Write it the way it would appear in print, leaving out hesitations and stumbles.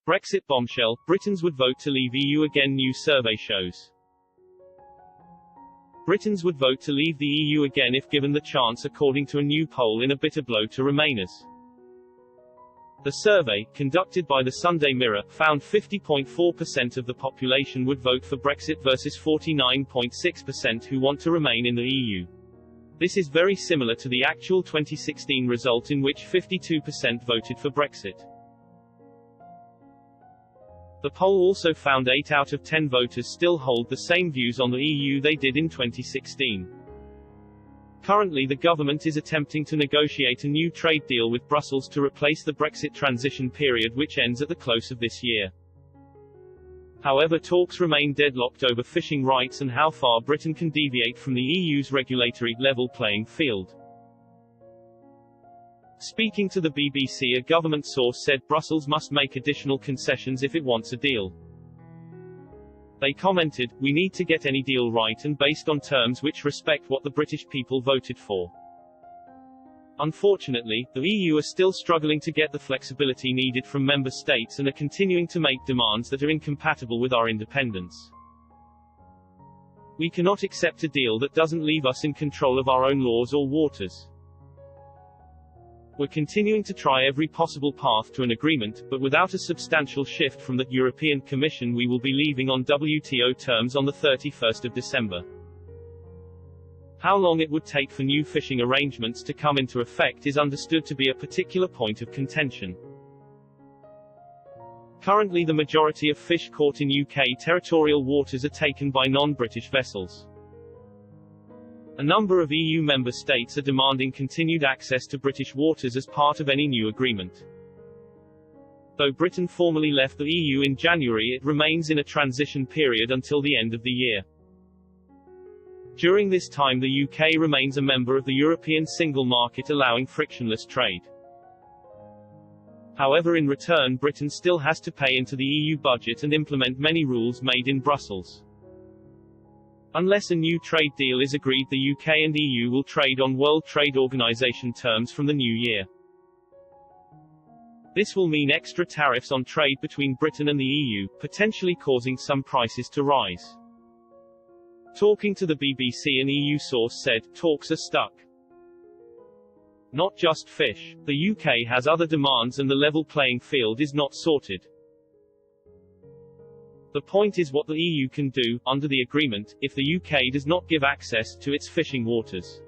Brexit bombshell, Britons would vote to leave EU again, new survey shows. Britons would vote to leave the EU again if given the chance, according to a new poll, in a bitter blow to Remainers. The survey, conducted by the Sunday Mirror, found 50.4% of the population would vote for Brexit versus 49.6% who want to remain in the EU. This is very similar to the actual 2016 result, in which 52% voted for Brexit. The poll also found 8 out of 10 voters still hold the same views on the EU they did in 2016. Currently, the government is attempting to negotiate a new trade deal with Brussels to replace the Brexit transition period, which ends at the close of this year. However, talks remain deadlocked over fishing rights and how far Britain can deviate from the EU's regulatory level playing field. Speaking to the BBC, a government source said Brussels must make additional concessions if it wants a deal. They commented, "We need to get any deal right and based on terms which respect what the British people voted for." Unfortunately, the EU are still struggling to get the flexibility needed from member states and are continuing to make demands that are incompatible with our independence. We cannot accept a deal that doesn't leave us in control of our own laws or waters. We're continuing to try every possible path to an agreement, but without a substantial shift from the European Commission, we will be leaving on WTO terms on the 31st of December. How long it would take for new fishing arrangements to come into effect is understood to be a particular point of contention. Currently, the majority of fish caught in UK territorial waters are taken by non-British vessels. A number of EU member states are demanding continued access to British waters as part of any new agreement. Though Britain formally left the EU in January, it remains in a transition period until the end of the year. During this time, the UK remains a member of the European single market, allowing frictionless trade. However, in return, Britain still has to pay into the EU budget and implement many rules made in Brussels. Unless a new trade deal is agreed, the UK and EU will trade on World Trade Organization terms from the new year. This will mean extra tariffs on trade between Britain and the EU, potentially causing some prices to rise. Talking to the BBC, an EU source said, "Talks are stuck. Not just fish. The UK has other demands and the level playing field is not sorted. The point is what the EU can do, under the agreement, if the UK does not give access to its fishing waters."